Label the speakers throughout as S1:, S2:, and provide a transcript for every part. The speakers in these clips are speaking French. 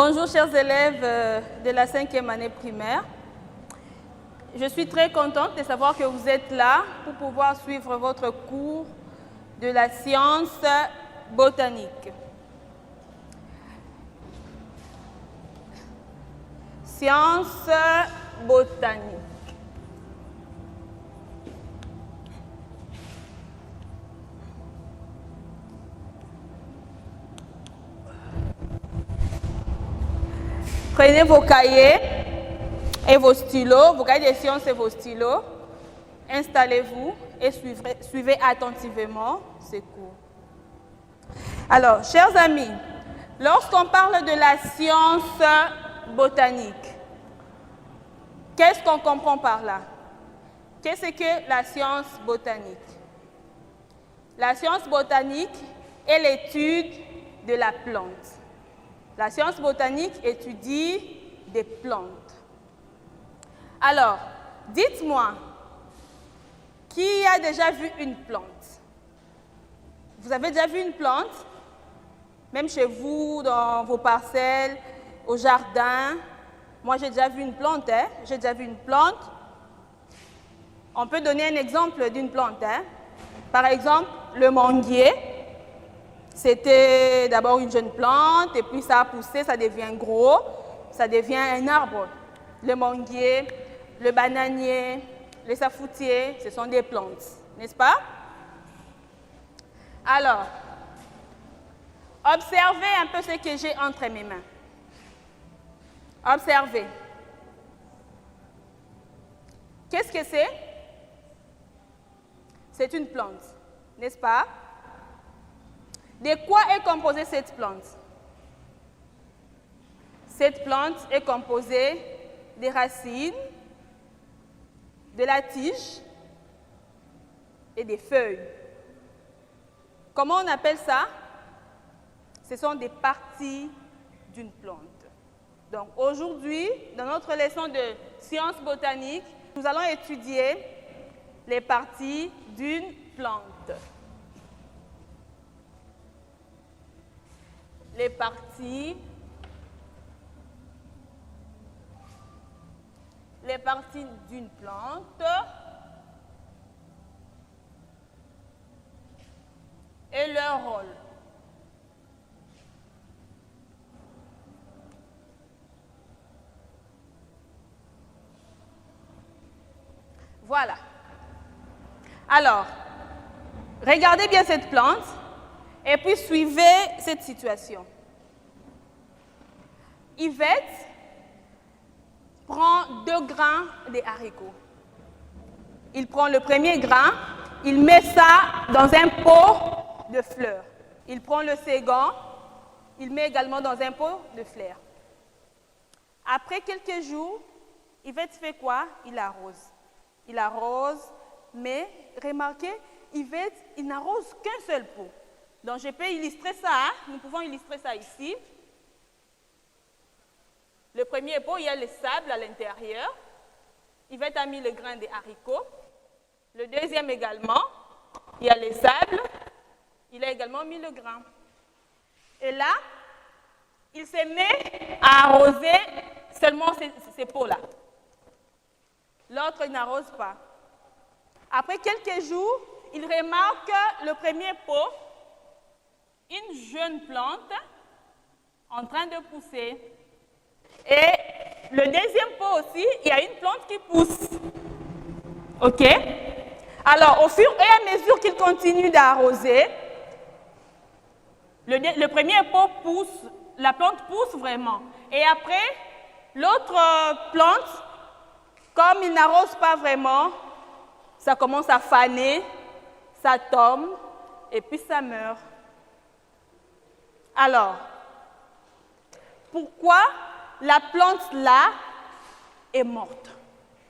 S1: Bonjour chers élèves de la 5e année primaire. Je suis très contente de savoir que vous êtes là pour pouvoir suivre votre cours de la science botanique. Science botanique. Prenez vos cahiers et vos stylos, vos cahiers de sciences et vos stylos. Installez-vous et suivez attentivement ces cours. Alors, chers amis, lorsqu'on parle de la science botanique, qu'est-ce qu'on comprend par là? Qu'est-ce que la science botanique? La science botanique est l'étude de la plante. La science botanique étudie des plantes. Alors, dites-moi, qui a déjà vu une plante? Vous avez déjà vu une plante? Même chez vous, dans vos parcelles, au jardin. Moi, j'ai déjà vu une plante, hein? J'ai déjà vu une plante. On peut donner un exemple d'une plante, hein? Par exemple, le manguier. C'était d'abord une jeune plante, et puis ça a poussé, ça devient gros, ça devient un arbre. Le manguier, le bananier, le safoutier, ce sont des plantes, n'est-ce pas? Alors, observez un peu ce que j'ai entre mes mains. Observez. Qu'est-ce que c'est? C'est une plante, n'est-ce pas? De quoi est composée cette plante? Cette plante est composée des racines, de la tige et des feuilles. Comment on appelle ça? Ce sont des parties d'une plante. Donc aujourd'hui, dans notre leçon de sciences botaniques, nous allons étudier les parties d'une plante. Les parties d'une plante et leur rôle. Voilà. Alors, regardez bien cette plante. Et puis, suivez cette situation. Yvette prend 2 grains de haricots. Il prend le premier grain, il met ça dans un pot de fleurs. Il prend le second, il met également dans un pot de fleurs. Après quelques jours, Yvette fait quoi? Il arrose. Il arrose, mais remarquez, Yvette, il n'arrose qu'un seul pot. Donc, je peux illustrer ça, hein? Nous pouvons illustrer ça ici. Le premier pot, il y a le sable à l'intérieur. Yvette a mis le grain de haricots. Le deuxième également, il y a le sable. Il a également mis le grain. Et là, il se met à arroser seulement ces pots-là. L'autre, il n'arrose pas. Après quelques jours, il remarque que le premier pot, une jeune plante en train de pousser. Et le deuxième pot aussi, il y a une plante qui pousse. OK? Alors, au fur et à mesure qu'il continue d'arroser, le premier pot pousse, la plante pousse vraiment. Et après, l'autre plante, comme il n'arrose pas vraiment, ça commence à faner, ça tombe, et puis ça meurt. Alors, pourquoi la plante-là est morte?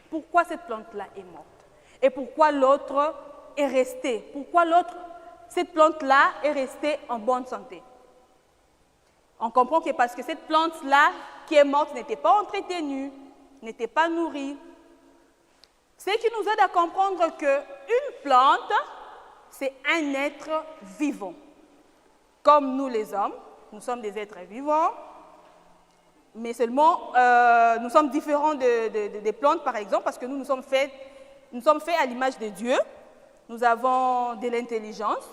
S1: Pourquoi cette plante-là est morte? Et pourquoi l'autre est restée? Pourquoi cette plante-là est restée en bonne santé? On comprend que parce que cette plante-là qui est morte n'était pas entretenue, n'était pas nourrie. Ce qui nous aide à comprendre qu'une plante, c'est un être vivant. Comme nous les hommes, nous sommes des êtres vivants. Mais seulement, nous sommes différents des plantes, par exemple, parce que nous sommes faits à l'image de Dieu. Nous avons de l'intelligence.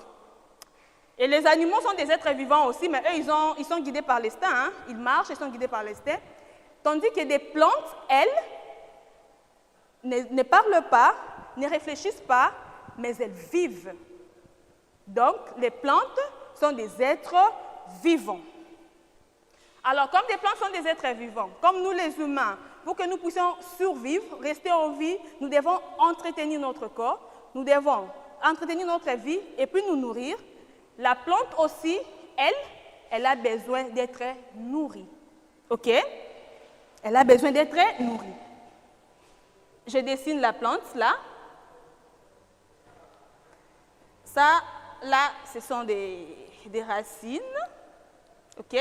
S1: Et les animaux sont des êtres vivants aussi, mais eux, ils sont guidés par l'instinct. Hein? Ils marchent, ils sont guidés par l'instinct. Tandis que des plantes, elles, ne parlent pas, ne réfléchissent pas, mais elles vivent. Donc, les plantes sont des êtres vivants. Alors, comme des plantes sont des êtres vivants, comme nous les humains, pour que nous puissions survivre, rester en vie, nous devons entretenir notre corps, nous devons entretenir notre vie et puis nous nourrir. La plante aussi, elle a besoin d'être nourrie. OK? Elle a besoin d'être nourrie. Je dessine la plante, là. Ça, là, ce sont des racines. OK?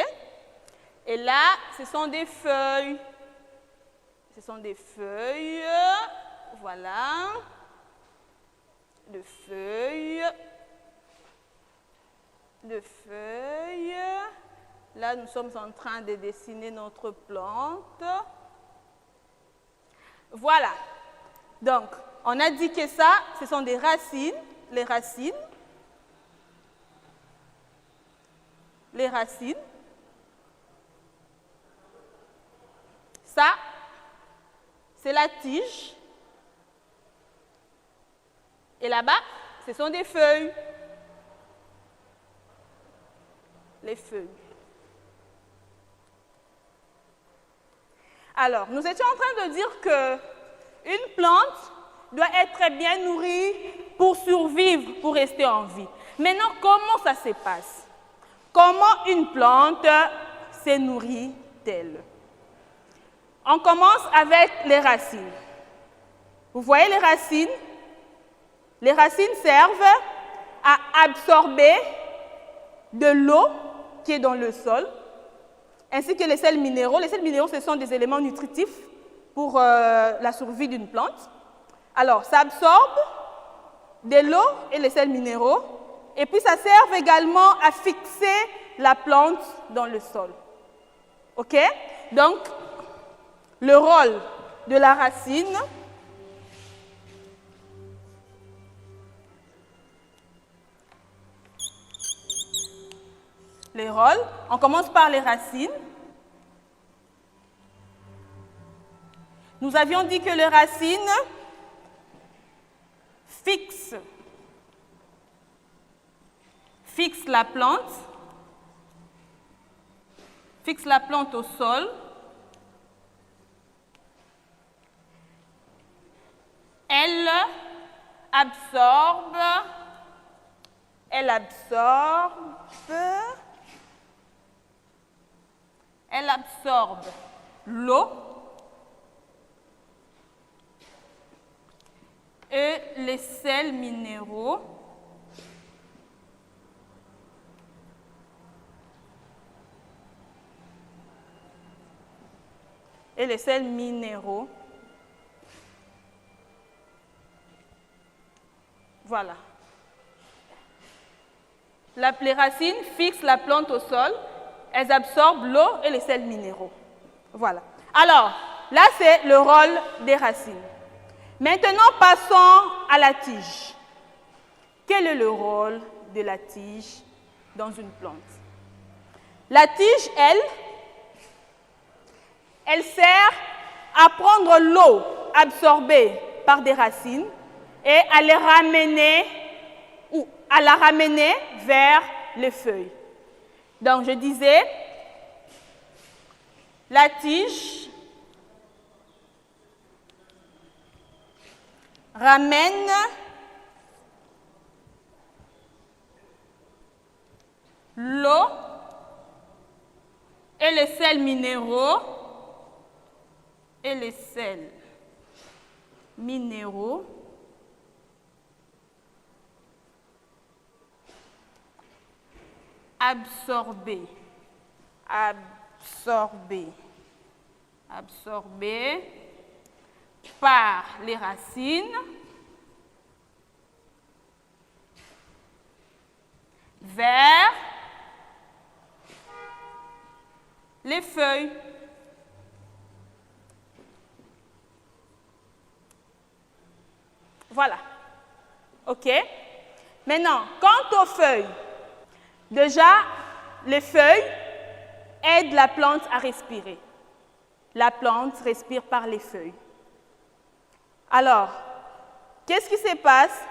S1: Et là, ce sont des feuilles. Ce sont des feuilles. Voilà. De feuilles. De feuilles. Là, nous sommes en train de dessiner notre plante. Voilà. Donc, on a dit que ça, ce sont des racines, les racines. Les racines. Ça, c'est la tige. Et là-bas, ce sont des feuilles. Les feuilles. Alors, nous étions en train de dire qu'une plante doit être bien nourrie pour survivre, pour rester en vie. Maintenant, comment ça se passe? Comment une plante se nourrit-elle? On commence avec les racines. Vous voyez les racines? Les racines servent à absorber de l'eau qui est dans le sol, ainsi que les sels minéraux. Les sels minéraux, ce sont des éléments nutritifs pour la survie d'une plante. Alors, ça absorbe de l'eau et les sels minéraux, et puis ça sert également à fixer la plante dans le sol. OK? Donc, le rôle de la racine, les rôles, on commence par les racines. Nous avions dit que les racines fixent la plante, fixent la plante au sol. Elle absorbe l'eau et les sels minéraux. Et les sels minéraux. Voilà. Les racines fixent la plante au sol. Elles absorbent l'eau et les sels minéraux. Voilà. Alors, là, c'est le rôle des racines. Maintenant, passons à la tige. Quel est le rôle de la tige dans une plante? La tige, elle sert à prendre l'eau absorbée par des racines et à les ramener ou à la ramener vers les feuilles. Donc, je disais, la tige ramène l'eau et les sels minéraux absorbés par les racines vers les feuilles. OK? Maintenant, quant aux feuilles, déjà, les feuilles aident la plante à respirer. La plante respire par les feuilles. Alors, qu'est-ce qui se passe?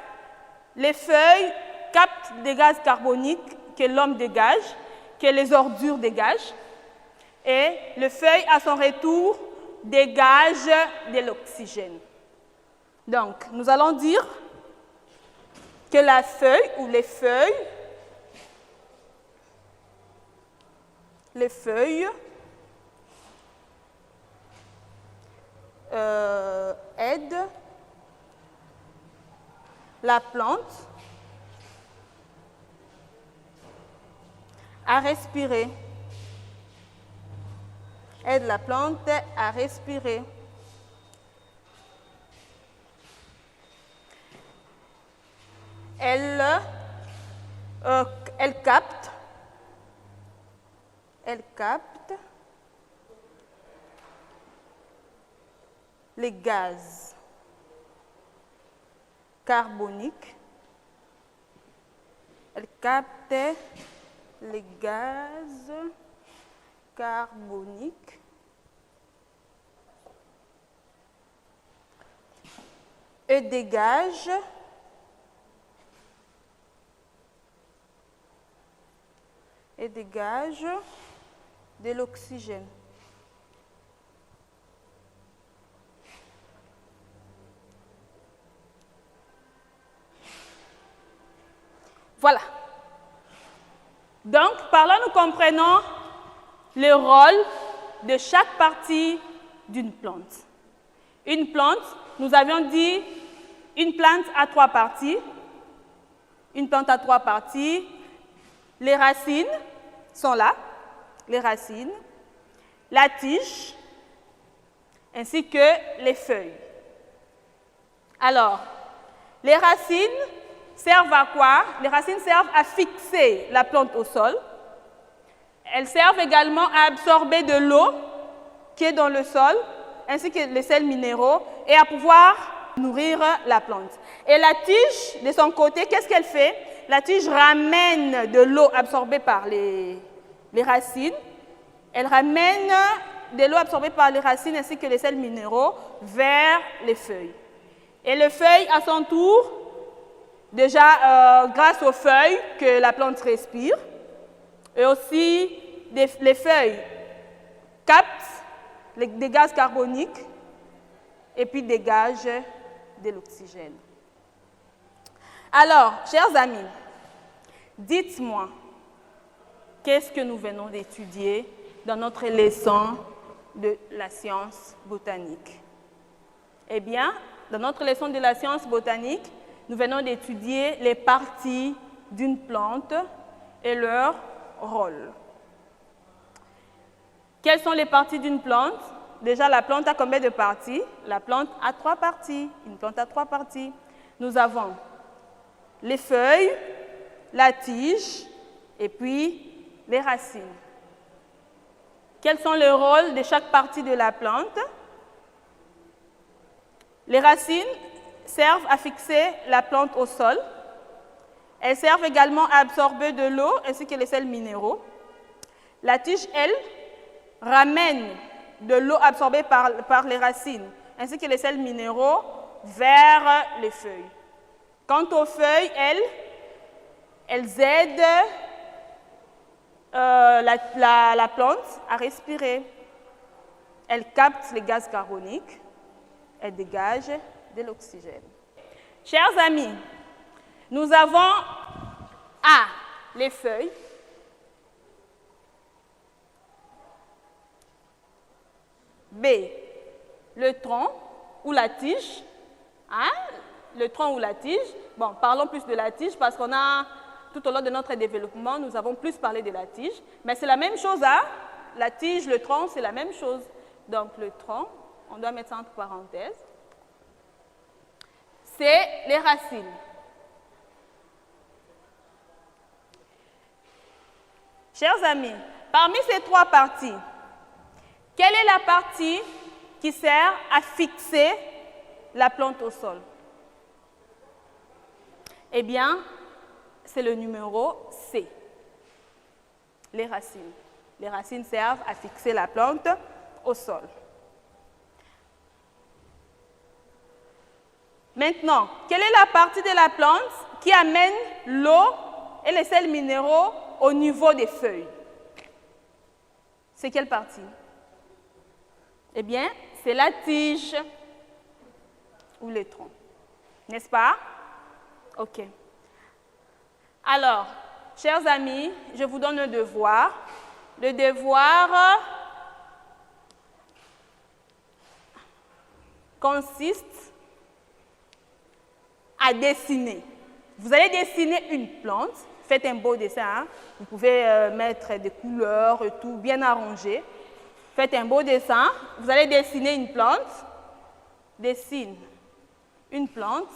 S1: Les feuilles captent des gaz carboniques que l'homme dégage, que les ordures dégagent, et les feuilles, à son retour, dégagent de l'oxygène. Donc, nous allons dire que la feuille ou les feuilles aident la plante à respirer. Aide la plante à respirer. Elle capte les gaz carboniques. Elle capte les gaz carboniques et dégage de l'oxygène. Voilà. Donc, par là, nous comprenons le rôle de chaque partie d'une plante. Une plante, nous avions dit, une plante a 3 parties. Une plante a 3 parties. Les racines sont là, les racines, la tige, ainsi que les feuilles. Alors, les racines servent à quoi? Les racines servent à fixer la plante au sol. Elles servent également à absorber de l'eau qui est dans le sol, ainsi que les sels minéraux, et à pouvoir nourrir la plante. Et la tige, de son côté, qu'est-ce qu'elle fait? La tige ramène de l'eau absorbée par les racines. Elle ramène de l'eau absorbée par les racines ainsi que les sels minéraux vers les feuilles. Et les feuilles, à son tour, déjà grâce aux feuilles que la plante respire, et aussi les feuilles captent des gaz carboniques et puis dégagent de l'oxygène. Alors, chers amis, dites-moi, qu'est-ce que nous venons d'étudier dans notre leçon de la science botanique? Eh bien, dans notre leçon de la science botanique, nous venons d'étudier les parties d'une plante et leur rôle. Quelles sont les parties d'une plante? Déjà, la plante a combien de parties? La plante a 3 parties. Une plante a 3 parties. Nous avons les feuilles, la tige et puis les racines. Quels sont les rôles de chaque partie de la plante? Les racines servent à fixer la plante au sol. Elles servent également à absorber de l'eau ainsi que les sels minéraux. La tige, elle, ramène de l'eau absorbée par les racines ainsi que les sels minéraux vers les feuilles. Quant aux feuilles, elles aident la plante à respirer. Elles captent les gaz carboniques, elles dégagent de l'oxygène. Chers amis, nous avons A, les feuilles, B, le tronc ou la tige, hein? Le tronc ou la tige. Bon, parlons plus de la tige parce qu'on a, tout au long de notre développement, nous avons plus parlé de la tige. Mais c'est la même chose, hein? La tige, le tronc, c'est la même chose. Donc, le tronc, on doit mettre ça entre parenthèses. C'est les racines. Chers amis, parmi ces 3 parties, quelle est la partie qui sert à fixer la plante au sol? Eh bien, c'est le numéro C, les racines. Les racines servent à fixer la plante au sol. Maintenant, quelle est la partie de la plante qui amène l'eau et les sels minéraux au niveau des feuilles? C'est quelle partie? Eh bien, c'est la tige ou les troncs. N'est-ce pas? OK. Alors, chers amis, je vous donne un devoir. Le devoir consiste à dessiner. Vous allez dessiner une plante. Faites un beau dessin. Hein? Vous pouvez mettre des couleurs et tout, bien arrangé. Faites un beau dessin. Vous allez dessiner une plante. Dessine une plante.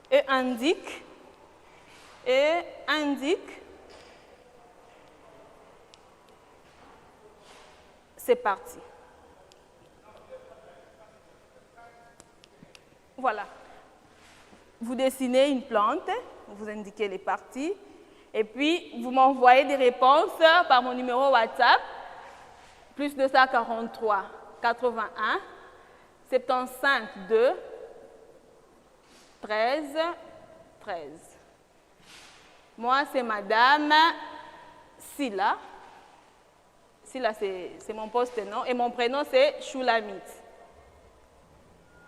S1: Et indique. C'est parti. Voilà. Vous dessinez une plante, vous indiquez les parties, et puis vous m'envoyez des réponses par mon numéro WhatsApp, plus 243 81 75 2 13 13. Moi, c'est Madame Silla. Silla, c'est mon poste-nom, et mon prénom, c'est Shulamit.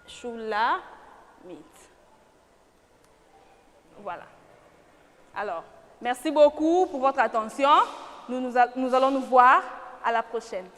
S1: Shulamit. Voilà. Alors, merci beaucoup pour votre attention. Nous allons nous voir à la prochaine.